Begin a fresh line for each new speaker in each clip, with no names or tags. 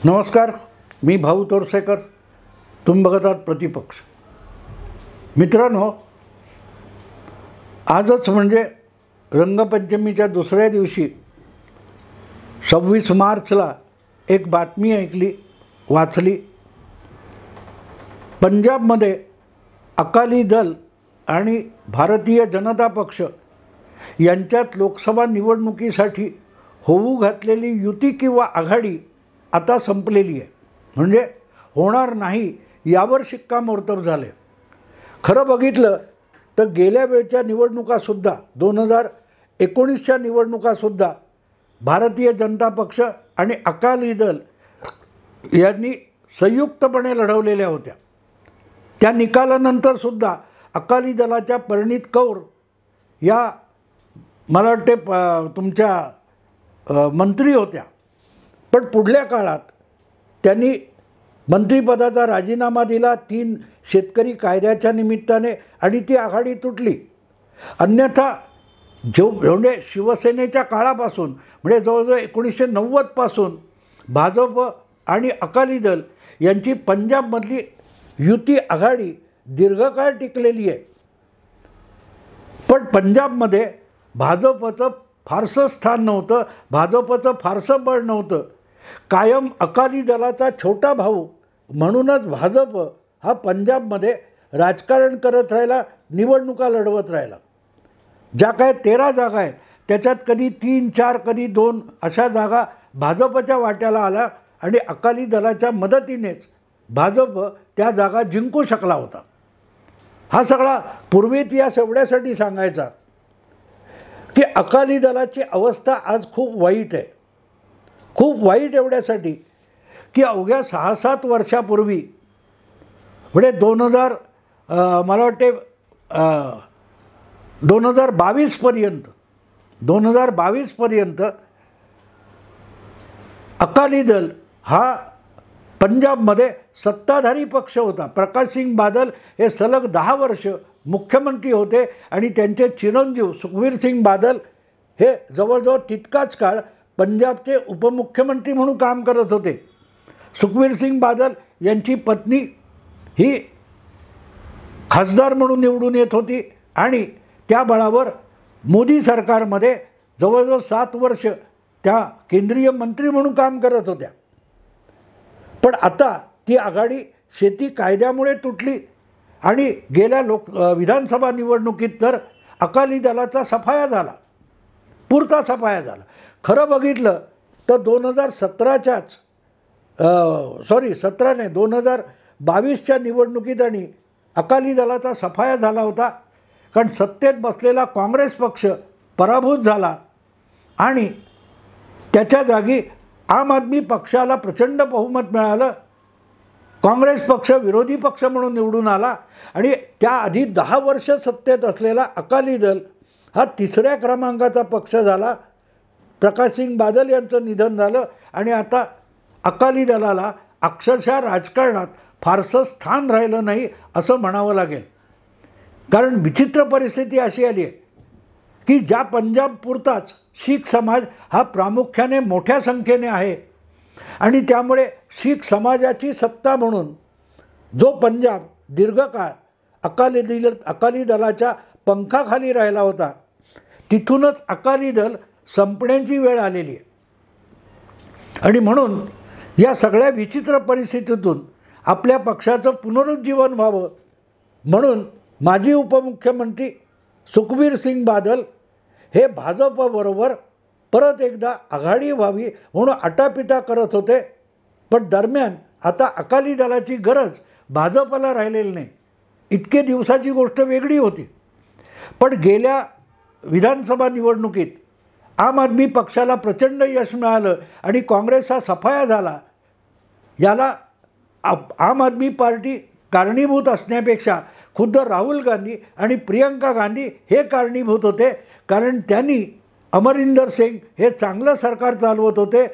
नमस्कार, मी भाऊ तोरसेकर. तुम्ही बघत आहात प्रतिपक्ष. मित्रांनो, आजच म्हणजे रंगपंचमीच्या दुसऱ्या दिवशी 26 मार्चला एक बातमी ऐकली, वाचली. पंजाबमध्ये अकाली दल आणि भारतीय जनता पक्ष यांच्यात लोकसभा निवडणुकीसाठी होऊ घातलेली युती किंवा आघाडी आता संपलेली आहे. म्हणजे होणार नाही यावर शिक्कामोर्तब झाले. खरं बघितलं तर गेल्या वेळच्या निवडणुकासुद्धा 2019च्या निवडणुकासुद्धा भारतीय जनता पक्ष आणि अकाली दल यांनी संयुक्तपणे लढवलेल्या होत्या. त्या निकालानंतरसुद्धा अकाली दलाच्या परिणीत कौर या मला वाटते तुमच्या मंत्री होत्या. पण पुढल्या काळात त्यांनी मंत्रिपदाचा राजीनामा दिला 3 शेतकरी कायद्याच्या निमित्ताने आणि ती आघाडी तुटली. अन्यथा म्हणजे शिवसेनेच्या काळापासून म्हणजे जवळजवळ 1990 पासून भाजप आणि अकाली दल यांची पंजाबमधली युती आघाडी दीर्घकाळ टिकलेली आहे. पण पंजाबमध्ये भाजपचं फारसं स्थान नव्हतं, भाजपचं फारसं बळ नव्हतं. कायम अकाली दलाचा छोटा भाऊ म्हणूनच भाजप हा पंजाबमध्ये राजकारण करत राहिला, निवडणुका लढवत राहिला. ज्या काय 13 जागा आहेत त्याच्यात कधी 3, 4, कधी 2 अशा जागा भाजपच्या वाट्याला आल्या आणि अकाली दलाच्या मदतीनेच भाजप त्या जागा जिंकू शकला होता. हा सगळा पूर्वी इतिहास एवढ्यासाठी सांगायचा की अकाली दलाची अवस्था आज खूप वाईट आहे. खूप वाईट एवढ्यासाठी की अवघ्या 6-7 वर्षापूर्वी म्हणजे मला वाटते 2022पर्यंत अकाली दल हा पंजाबमध्ये सत्ताधारी पक्ष होता. प्रकाशसिंग बादल हे सलग 10 वर्ष मुख्यमंत्री होते आणि त्यांचे चिरंजीव सुखबीरसिंग बादल हे जवळजवळ तितकाच काळ पंजाबचे उपमुख्यमंत्री म्हणून काम करत होते. सुखबीरसिंग बादल यांची पत्नी ही खासदार म्हणून निवडून येत होती आणि त्या बळावर मोदी सरकारमध्ये जवळजवळ 7 वर्ष त्या केंद्रीय मंत्री म्हणून काम करत होत्या. पण आता ती आघाडी शेती कायद्यामुळे तुटली आणि गेल्या विधानसभा निवडणुकीत तर अकाली दलाचा सफाया झाला, पुरता सफाया झाला. खरं बघितलं तर 2022च्या निवडणुकीत आणि अकाली दलाचा सफाया झाला होता. कारण सत्तेत बसलेला काँग्रेस पक्ष पराभूत झाला आणि त्याच्या जागी आम आदमी पक्षाला प्रचंड बहुमत मिळालं. काँग्रेस पक्ष विरोधी पक्ष म्हणून निवडून आला आणि त्याआधी 10 वर्ष सत्तेत असलेला अकाली दल हा 3ऱ्या क्रमांकाचा पक्ष झाला. प्रकाशसिंग बादल यांचं निधन झालं आणि आता अकाली दलाला अक्षरशः राजकारणात फारसं स्थान राहिलं नाही असं म्हणावं लागेल. कारण विचित्र परिस्थिती अशी आली आहे की ज्या पंजाबपुरताच शीख समाज हा प्रामुख्याने मोठ्या संख्येने आहे आणि त्यामुळे शीख समाजाची सत्ता म्हणून जो पंजाब दीर्घकाळ अकाली दलाच्या पंखाखाली राहिला होता, तिथूनच अकाली दल संपण्याची वेळ आलेली आहे. आणि म्हणून या सगळ्या विचित्र परिस्थितीतून आपल्या पक्षाचं पुनरुज्जीवन व्हावं म्हणून माजी उपमुख्यमंत्री सुखबीरसिंग बादल हे भाजपबरोबर परत एकदा आघाडी व्हावी म्हणून आटापिटा करत होते. पण दरम्यान आता अकाली दलाची गरज भाजपला राहिलेली नाही. इतके दिवसाची गोष्ट वेगळी होती. पण गेल्या विधानसभा निवडणुकीत आम आदमी पक्षाला प्रचंड यश मिळालं आणि काँग्रेस हा सफाया झाला. याला आम आदमी पार्टी कारणीभूत असण्यापेक्षा खुद्द राहुल गांधी आणि प्रियंका गांधी हे कारणीभूत होते. कारण त्यांनी अमरिंदर सिंग हे चांगलं सरकार चालवत होते,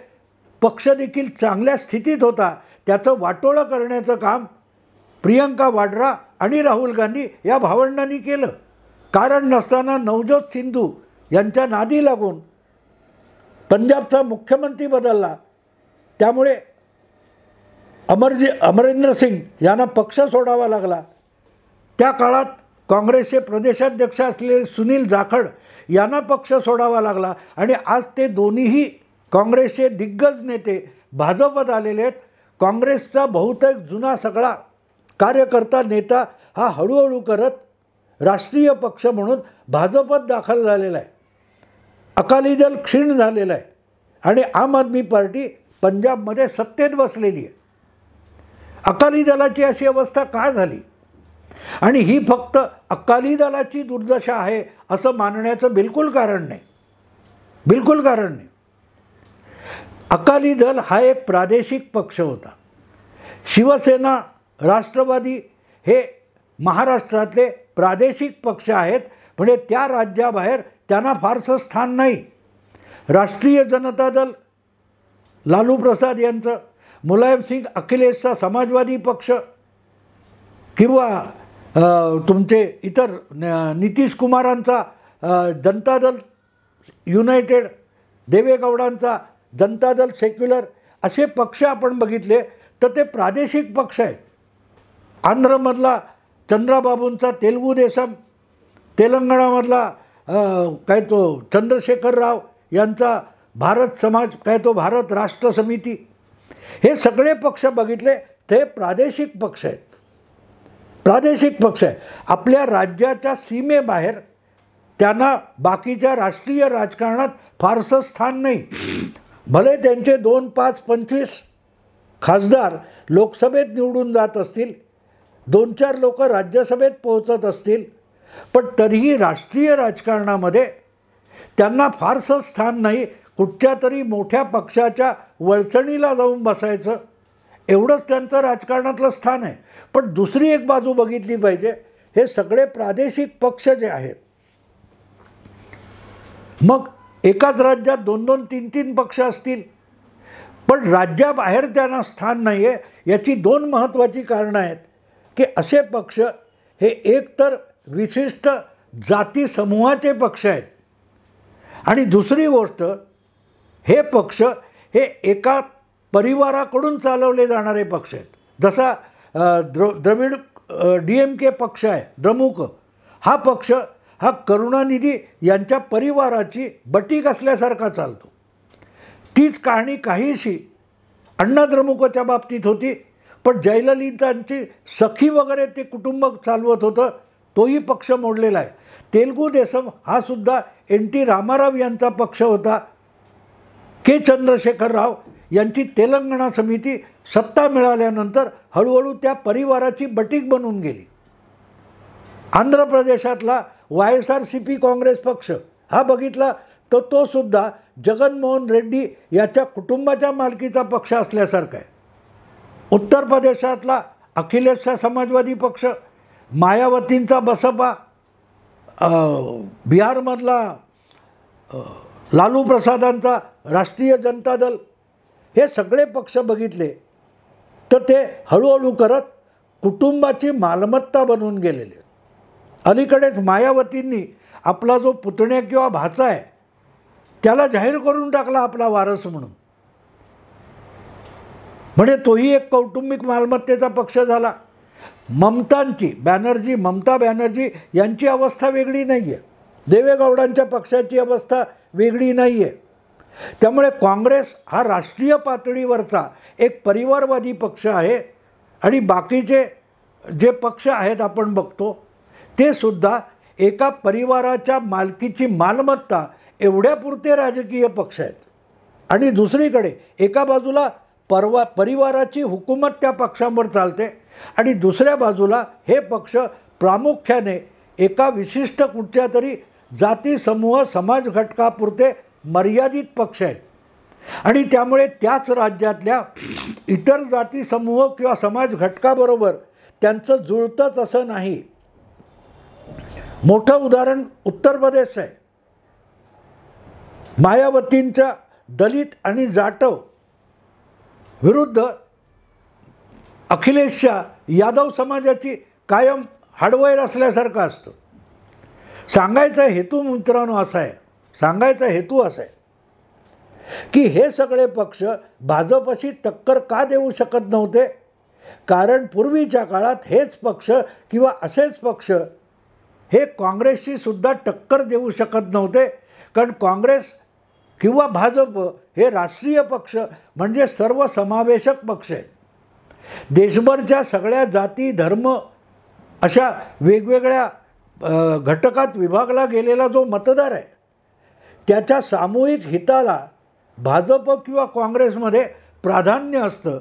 पक्ष देखील चांगल्या स्थितीत होता. त्याचं वाटोळं करण्याचं काम प्रियंका वाड्रा आणि राहुल गांधी या भावंडांनी केलं. कारण नसताना नवजोत सिद्धू यांच्या नादी लागून पंजाबचा मुख्यमंत्री बदलला. त्यामुळे अमरिंदर सिंग यांना पक्ष सोडावा लागला. त्या काळात काँग्रेसचे प्रदेशाध्यक्ष असलेले सुनील जाखड यांना पक्ष सोडावा लागला आणि आज ते दोन्हीही काँग्रेसचे दिग्गज नेते भाजपत आलेले आहेत. काँग्रेसचा बहुतेक जुना सगळा कार्यकर्ता नेता हा हळूहळू करत राष्ट्रीय पक्ष म्हणून भाजपत दाखल झालेला आहे. अकाली दल क्षीण झालेला आहे आणि आम आदमी पार्टी पंजाबमध्ये सत्तेत बसलेली आहे. अकाली दलाची अशी अवस्था का झाली आणि ही फक्त अकाली दलाची दुर्दशा आहे असं मानण्याचं बिलकुल कारण नाही, बिलकुल कारण नाही. अकाली दल हा एक प्रादेशिक पक्ष होता. शिवसेना, राष्ट्रवादी हे महाराष्ट्रातले प्रादेशिक पक्ष आहेत, म्हणजे त्या राज्याबाहेर त्यांना फारसं स्थान नाही. राष्ट्रीय जनता दल लालू प्रसाद यांचं, मुलायम सिंग अखिलेशचा समाजवादी पक्ष किंवा तुमचे इतर नितीश कुमारांचा जनता दल युनायटेड, देवेगौडांचा जनता दल सेक्युलर असे पक्ष आपण बघितले तर ते प्रादेशिक पक्ष आहेत. आंध्रमधला चंद्राबाबूंचा तेलुगू देसम, तेलंगणामधला काय तो चंद्रशेखर राव यांचा भारत समाज, काय तो भारत राष्ट्र समिती, हे सगळे पक्ष बघितले ते प्रादेशिक पक्ष आहेत. प्रादेशिक पक्ष आहे. आपल्या राज्याच्या सीमेबाहेर त्यांना बाकीच्या राष्ट्रीय राजकारणात फारसं स्थान नाही. भले त्यांचे 2, 5, 25 खासदार लोकसभेत निवडून जात असतील, 2-4 लोक राज्यसभेत पोहोचत असतील, पण तरीही राष्ट्रीय राजकारणामध्ये त्यांना फारसं स्थान नाही. कुठच्या तरी मोठ्या पक्षाच्या वळचणीला जाऊन बसायचं एवढंच त्यांचं राजकारणातलं स्थान आहे. पण दुसरी एक बाजू बघितली पाहिजे, हे सगळे प्रादेशिक पक्ष जे आहेत, मग एकाच राज्यात 2-2, 3-3 पक्ष असतील पण राज्याबाहेर त्यांना स्थान नाही आहे. याची 2 महत्त्वाची कारणं आहेत की असे पक्ष हे एकतर विशिष्ट जाती समूहाचे पक्ष आहेत आणि दुसरी गोष्ट हे पक्ष हे एका परिवाराकडून चालवले जाणारे पक्ष आहेत. जसा द्रविड DMK पक्ष आहे, द्रमुक हा पक्ष हा करुणानिधी यांच्या परिवाराची बटीक असल्यासारखा चालतो. तीच कहाणी काहीशी अण्णा द्रमुकच्या बाबतीत होती, पण जयललितांची सखी वगैरे ते कुटुंब चालवत होतं, तोही पक्ष मोडलेला आहे. तेलुगू देसम हा सुद्धा NT रामाराव यांचा पक्ष होता. के चंद्रशेखर राव यांची तेलंगणा समिती सत्ता मिळाल्यानंतर हळूहळू त्या परिवाराची बटीक बनून गेली. आंध्र प्रदेशातला YSRCP काँग्रेस पक्ष हा बघितला तर तो सुद्धा जगनमोहन रेड्डी याच्या कुटुंबाच्या मालकीचा पक्ष असल्यासारखा आहे. उत्तर प्रदेशातला अखिलेशचा समाजवादी पक्ष, मायावतींचा बसपा, बिहारमधला लालू प्रसादांचा राष्ट्रीय जनता दल, हे सगळे पक्ष बघितले तर ते हळूहळू करत कुटुंबाची मालमत्ता बनवून गेलेले. अलीकडेच मायावतींनी आपला जो पुतण्या किंवा भाचा आहे त्याला जाहीर करून टाकला आपला वारस म्हणून, म्हणजे तोही एक कौटुंबिक मालमत्तेचा पक्ष झाला. ममता बॅनर्जी यांची अवस्था वेगळी नाही आहे, देवेगौडांच्या पक्षाची अवस्था वेगळी नाही आहे. त्यामुळे काँग्रेस हा राष्ट्रीय पातळीवरचा एक परिवारवादी पक्ष आहे आणि बाकीचे जे पक्ष आहेत आपण बघतो ते सुद्धा एका परिवाराच्या मालकीची मालमत्ता एवढ्यापुरते राजकीय पक्ष आहेत. आणि दुसरीकडे एका बाजूला परिवाराची हुकूमत त्या पक्षांवर चालते आणि दुसऱ्या बाजूला हे पक्ष प्रामुख्याने एका विशिष्ट कुठच्या तरी जाती समूह समाज घटकापुरते मर्यादित पक्ष आहेत आणि त्यामुळे त्याच राज्यातल्या इतर जाती समूह किंवा समाज घटकाबरोबर त्यांचं जुळतंच असं नाही. मोठं उदाहरण उत्तर प्रदेश आहे. मायावतींच्या दलित आणि जाटव विरुद्ध अखिलेशच्या यादव समाजाची कायम हाडवैर असल्यासारखं असतं. सांगायचा हेतू मित्रांनो असा आहे, की हे सगळे पक्ष भाजपशी टक्कर का देऊ शकत नव्हते? कारण पूर्वीच्या काळात हेच पक्ष किंवा असेच पक्ष हे काँग्रेसशी सुद्धा टक्कर देऊ शकत नव्हते. कारण काँग्रेस किंवा भाजप हे राष्ट्रीय पक्ष म्हणजे सर्वसमावेशक पक्ष आहेत. देशभरच्या सगळ्या जाती धर्म अशा वेगवेगळ्या घटकात विभागला गेलेला जो मतदार आहे त्याच्या सामूहिक हिताला भाजप किंवा काँग्रेसमध्ये प्राधान्य असतं.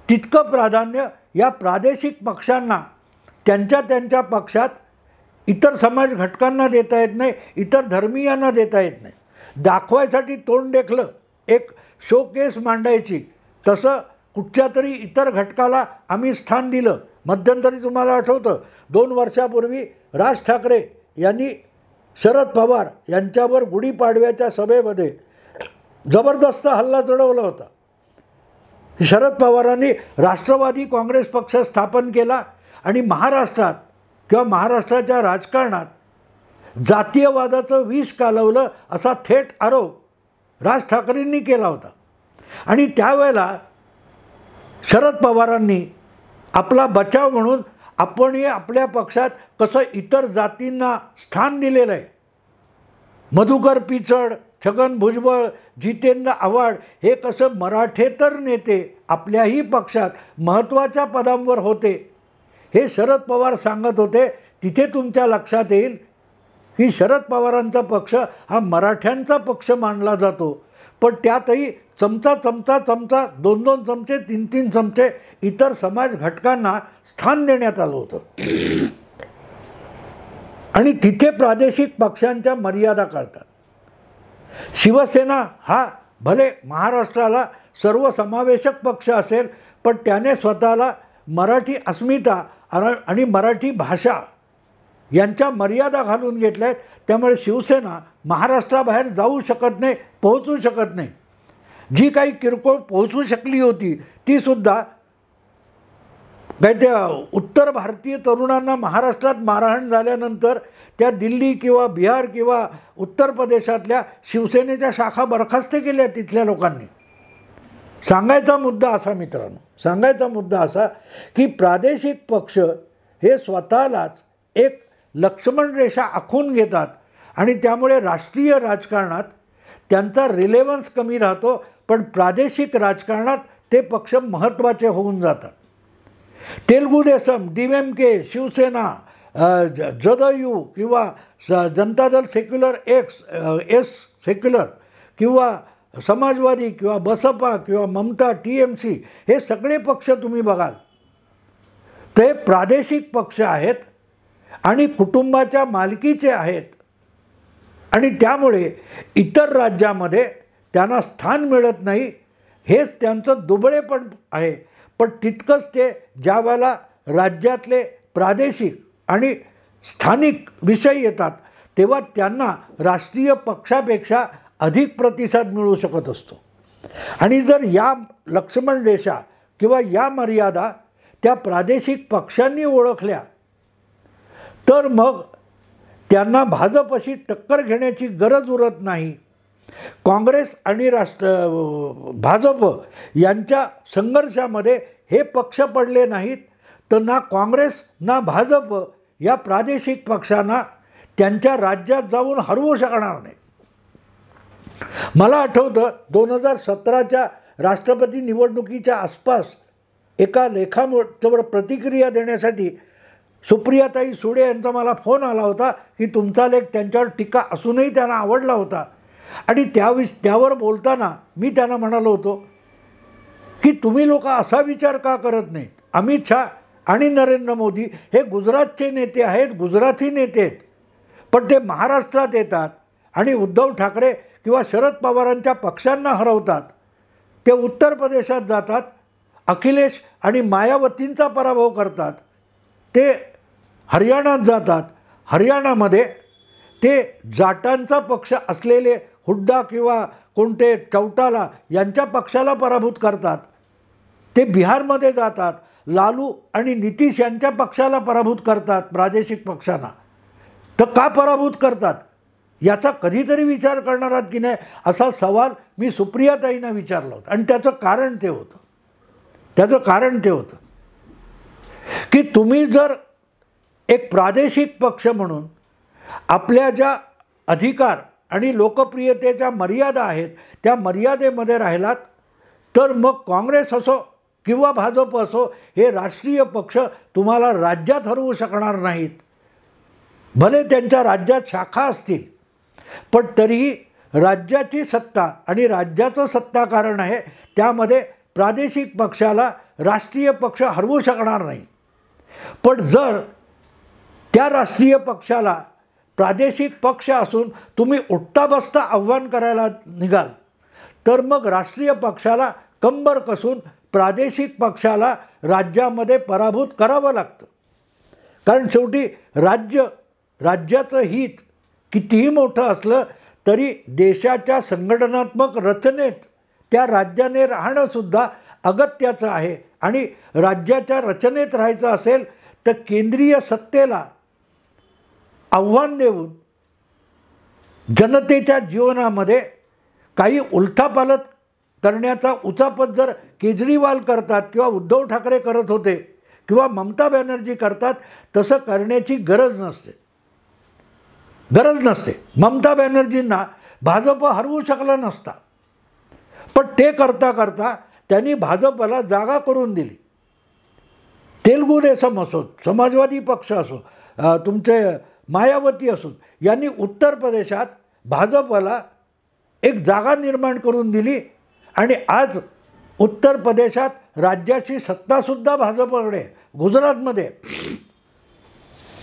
तितकं प्राधान्य या प्रादेशिक पक्षांना त्यांच्या पक्षात इतर समाज घटकांना देता येत नाही, इतर धर्मीयांना देता येत नाही. दाखवायसाठी तोंड देखलं एक शोकेस मांडायची, तसं कुठच्या तरी इतर घटकाला आम्ही स्थान दिलं. मध्यंतरी तुम्हाला आठवतं 2 वर्षापूर्वी राज ठाकरे यांनी शरद पवार यांच्यावर गुढीपाडव्याच्या सभेमध्ये जबरदस्त हल्ला चढवला होता. शरद पवारांनी राष्ट्रवादी काँग्रेस पक्ष स्थापन केला आणि महाराष्ट्रात किंवा महाराष्ट्राच्या राजकारणात जातीयवादाचं विष कालवलं असा थेट आरोप राज ठाकरेंनी केला होता. आणि त्यावेळेला शरद पवारांनी आपला बचाव म्हणून आपण आपल्या पक्षात कसं इतर जातींना स्थान दिलेलं आहे. मधुकर पिचड, छगन भुजबळ, जितेंद्र आव्हाड हे कसं मराठेतर नेते आपल्याही पक्षात महत्त्वाच्या पदांवर होते हे शरद पवार सांगत होते. तिथे तुमच्या लक्षात येईल की शरद पवारांचा पक्ष हा मराठ्यांचा पक्ष मानला जातो, पण त्यातही चमचा 2 चमचे 3 चमचे इतर समाज घटकांना स्थान देण्यात आलं होतं. आणि तिथे प्रादेशिक पक्षांच्या मर्यादा कळतात. शिवसेना हा भले महाराष्ट्राला सर्वसमावेशक पक्ष असेल, पण त्याने स्वतःला मराठी अस्मिता आणि मराठी भाषा यांच्या मर्यादा घालून घेतल्या आहेत. त्यामुळे शिवसेना महाराष्ट्राबाहेर जाऊ शकत नाही, पोहोचू शकत नाही. जी काही किरकोळ पोहोचू शकली होती तीसुद्धा काय त्या उत्तर भारतीय तरुणांना महाराष्ट्रात मारहाण झाल्यानंतर त्या दिल्ली किंवा बिहार किंवा उत्तर प्रदेशातल्या शिवसेनेच्या शाखा बरखास्त केल्या तिथल्या लोकांनी. सांगायचा मुद्दा असा मित्रांनो, सांगायचा मुद्दा असा की प्रादेशिक पक्ष हे स्वतःलाच एक लक्ष्मण रेषा आखून घेतात आणि त्यामुळे राष्ट्रीय राजकारणात त्यांचा रिलेव्हन्स कमी राहतो, पण प्रादेशिक राजकारणात ते पक्ष महत्त्वाचे होऊन जातात. तेलुगू देसम, DMK, शिवसेना, जदयू किंवा Janata Dal secular S secular किंवा समाजवादी किंवा बसपा किंवा ममता TMC हे सगळे पक्ष तुम्ही बघाल ते प्रादेशिक पक्ष आहेत आणि कुटुंबाच्या मालकीचे आहेत. आणि त्यामुळे इतर राज्यामध्ये त्यांना स्थान मिळत नाही, हेच त्यांचं दुबळेपण आहे. पण तितकंच ते ज्या वेळेला राज्यातले प्रादेशिक आणि स्थानिक विषय येतात तेव्हा त्यांना राष्ट्रीय पक्षापेक्षा अधिक प्रतिसाद मिळू शकत असतो. आणि जर या लक्ष्मण रेषा किंवा या मर्यादा त्या प्रादेशिक पक्षांनी ओळखल्या तर मग त्यांना भाजपशी टक्कर घेण्याची गरज उरत नाही. काँग्रेस आणि भाजप यांच्या संघर्षामध्ये हे पक्ष पडले नाहीत तर ना काँग्रेस ना भाजप या प्रादेशिक पक्षांना त्यांच्या राज्यात जाऊन हरवू शकणार नाही. मला आठवतं 2017च्या राष्ट्रपती निवडणुकीच्या आसपास एका लेखावर प्रतिक्रिया देण्यासाठी सुप्रियाताई सुळे यांचा मला फोन आला होता की तुमचा लेख त्यांच्यावर टीका असूनही त्यांना आवडला होता. आणि त्यावर बोलताना मी त्यांना म्हणालो होतो की तुम्ही लोक असा विचार का करत नाहीत. अमित शहा आणि नरेंद्र मोदी हे गुजरातचे नेते आहेत, गुजराती नेते आहेत, पण ते महाराष्ट्रात येतात आणि उद्धव ठाकरे किंवा शरद पवारांच्या पक्षांना हरवतात. ते उत्तर प्रदेशात जातात, अखिलेश आणि मायावतींचा पराभव करतात. ते हरियाणात जातात, हरियाणामध्ये ते जाटांचा पक्ष असलेले हुड्डा किंवा कोणते चौटाला यांच्या पक्षाला पराभूत करतात. ते बिहारमध्ये जातात, लालू आणि नितीश यांच्या पक्षाला पराभूत करतात, प्रादेशिक पक्षांना. तर का पराभूत करतात याचा कधीतरी विचार करणार आहात की नाही, असा सवाल मी सुप्रियाताईंना विचारला होता. आणि त्याचं कारण ते होतं की तुम्ही जर एक प्रादेशिक पक्ष म्हणून आपल्या ज्या अधिकार आणि लोकप्रियतेच्या मर्यादा आहेत त्या मर्यादेमध्ये राहिलात, तर मग काँग्रेस असो किंवा भाजप असो, हे राष्ट्रीय पक्ष तुम्हाला राज्यात हरवू शकणार नाहीत. भले त्यांच्या राज्यात शाखा असतील, पण तरीही राज्याची सत्ता आणि राज्याचं सत्ताकारण आहे, त्यामध्ये प्रादेशिक पक्षाला राष्ट्रीय पक्ष हरवू शकणार नाही. पण जर त्या राष्ट्रीय पक्षाला प्रादेशिक पक्ष असून तुम्ही उठता बसता आव्हान करायला निघाल, तर मग राष्ट्रीय पक्षाला कंबर कसून प्रादेशिक पक्षाला राज्यामध्ये पराभूत करावं लागतं. कारण शेवटी राज्याचं हित कितीही मोठं असलं तरी देशाच्या संघटनात्मक रचनेत त्या राज्याने राहणंसुद्धा अगत्याचं आहे. आणि राज्याच्या रचनेत राहायचं असेल तर केंद्रीय सत्तेला आव्हान देऊन जनतेच्या जीवनामध्ये काही उलथापालथ करण्याचा उचापत जर केजरीवाल करतात किंवा उद्धव ठाकरे करत होते किंवा ममता बॅनर्जी करतात, तसं करण्याची गरज नसते. ममता बॅनर्जींना भाजप हरवू शकला नसता, पण ते करता करता त्यांनी भाजपला जागा करून दिली. तेलगू देसम असो, समाजवादी पक्ष असो, तुमचे मायावती असो, यांनी उत्तर प्रदेशात भाजपला एक जागा निर्माण करून दिली. आणि आज उत्तर प्रदेशात राज्याची सत्तासुद्धा भाजपकडे. गुजरातमध्ये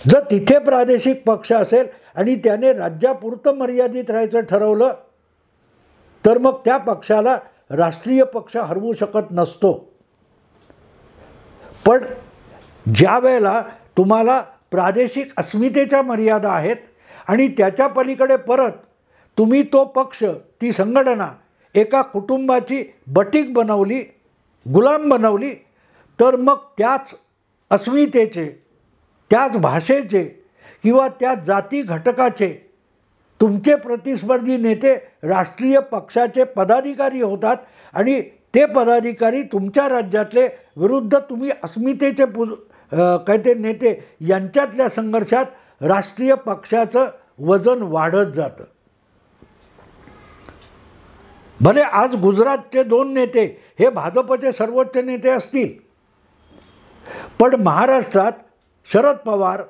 जर तिथे प्रादेशिक पक्ष असेल आणि त्याने राज्यापुरतं मर्यादित राहायचं ठरवलं, तर मग त्या पक्षाला राष्ट्रीय पक्ष हरवू शकत नसतो. पण ज्या वेळेला तुम्हाला प्रादेशिक अस्मितेच्या मर्यादा आहेत आणि त्याच्या पलीकडे परत तुम्ही तो पक्ष, ती संघटना एका कुटुंबाची बटीक बनवली, गुलाम बनवली, तर मग त्याच अस्मितेचे, त्याच भाषेचे किंवा त्या जाती घटकाचे तुमचे प्रतिस्पर्धी नेते राष्ट्रीय पक्षाचे पदाधिकारी होतात. आणि ते पदाधिकारी तुमच्या राज्यातले विरुद्ध तुम्ही अस्मितेचे ते नेते यांच्यातल्या संघर्षात राष्ट्रीय पक्षाचं वजन वाढत जातं. भले आज गुजरातचे 2 नेते हे भाजपचे सर्वोच्च नेते असतील, पण महाराष्ट्रात शरद पवार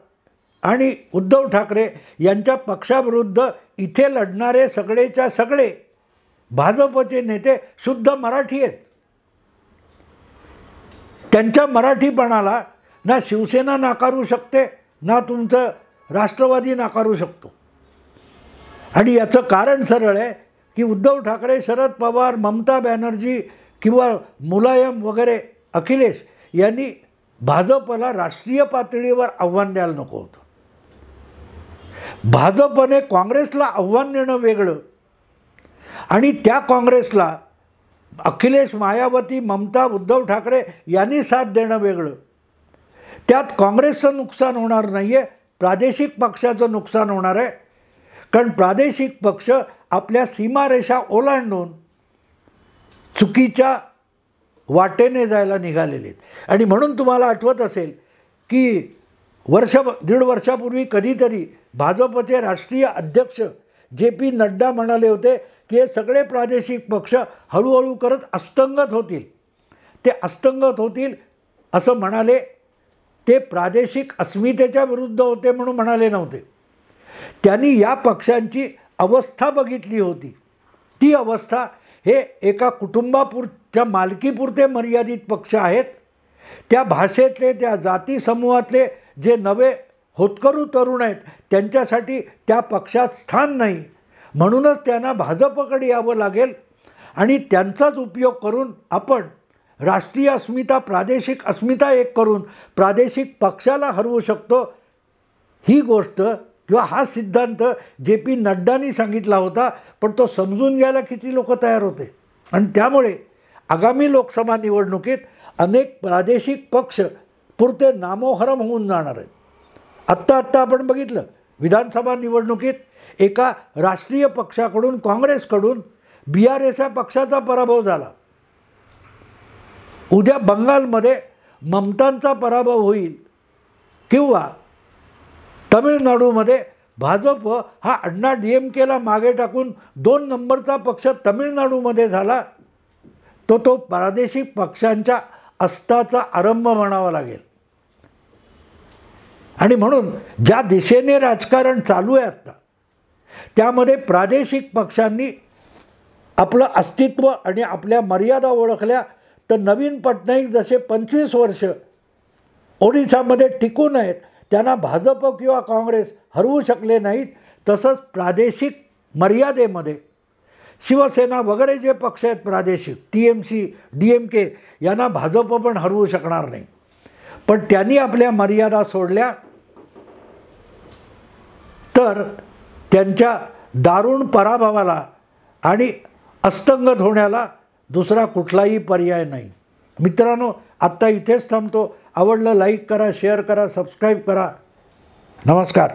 आणि उद्धव ठाकरे यांच्या पक्षाविरुद्ध इथे लढणारे सगळेच्या सगळे भाजपचे नेते शुद्ध मराठी आहेत. त्यांच्या मराठीपणाला ना शिवसेना नाकारू शकते, ना तुमचं राष्ट्रवादी नाकारू शकतो. आणि याचं कारण सरळ आहे की उद्धव ठाकरे, शरद पवार, ममता बॅनर्जी किंवा मुलायम वगैरे अखिलेश यांनी भाजपला राष्ट्रीय पातळीवर आव्हान द्यायला नको होतं. भाजपने काँग्रेसला आव्हान देणं वेगळं आणि त्या काँग्रेसला अखिलेश, मायावती, ममता, उद्धव ठाकरे यांनी साथ देणं वेगळं. त्यात काँग्रेसचं नुकसान होणार नाही आहे, प्रादेशिक पक्षाचं नुकसान होणार आहे. कारण प्रादेशिक पक्ष आपल्या सीमारेषा ओलांडून चुकीच्या वाटेने जायला निघालेले आहेत. आणि म्हणून तुम्हाला आठवत असेल की दीड वर्षापूर्वी कधीतरी भाजपचे राष्ट्रीय अध्यक्ष JP नड्डा म्हणाले होते की हे सगळे प्रादेशिक पक्ष हळूहळू करत अस्तंगत होतील. ते अस्तंगत होतील असं म्हणाले, ते प्रादेशिक अस्मितेच्या विरुद्ध होते म्हणून म्हणाले नव्हते. त्यांनी या पक्षांची अवस्था बघितली होती. ती अवस्था हे एका कुटुंबापुरच्या मालकीपुरते मर्यादित पक्ष आहेत. त्या भाषेतले, त्या जाती समूहातले जे नवे होतकरू तरुण आहेत त्यांच्यासाठी त्या पक्षात स्थान नाही. म्हणूनच त्यांना भाजपकडे यावं लागेल आणि त्यांचाच उपयोग करून आपण राष्ट्रीय अस्मिता, प्रादेशिक अस्मिता एक करून प्रादेशिक पक्षाला हरवू शकतो. ही गोष्ट किंवा हा सिद्धांत JP नड्डांनी सांगितला होता, पण तो समजून घ्यायला किती लोक तयार होते. आणि त्यामुळे आगामी लोकसभा निवडणुकीत अनेक प्रादेशिक पक्ष पुरते नामोहरम होऊन जाणार आहेत. आत्ता आपण बघितलं विधानसभा निवडणुकीत एका राष्ट्रीय पक्षाकडून, काँग्रेसकडून BRS या पक्षाचा पराभव झाला. उद्या बंगालमध्ये ममतांचा पराभव होईल किंवा तमिळनाडूमध्ये भाजप हा अण्णा DMKला मागे टाकून 2 नंबरचा पक्ष तमिळनाडूमध्ये झाला, तो प्रादेशिक पक्षांच्या अस्ताचा आरंभ म्हणावा लागेल. आणि म्हणून ज्या दिशेने राजकारण चालू आहे आता, त्यामध्ये प्रादेशिक पक्षांनी आपलं अस्तित्व आणि आपल्या मर्यादा ओळखल्या तर नवीन पटनाईक जसे 25 वर्ष ओडिशामध्ये टिकून आहेत, त्यांना भाजप किंवा काँग्रेस हरवू शकले नाहीत, तसंच प्रादेशिक मर्यादेमध्ये शिवसेना वगैरे जे पक्ष आहेत प्रादेशिक, TMC, DMK यांना भाजप पण हरवू शकणार नाही. पण त्यांनी आपल्या मर्यादा सोडल्या तर त्यांच्या दारुण पराभवाला आणि अस्तंगत होण्याला दुसरा कुठलाही पर्याय नाही. मित्रांनो, आत्ता इथेच थांबतो. आवडलं लाईक करा, शेअर करा, सबस्क्राईब करा. नमस्कार.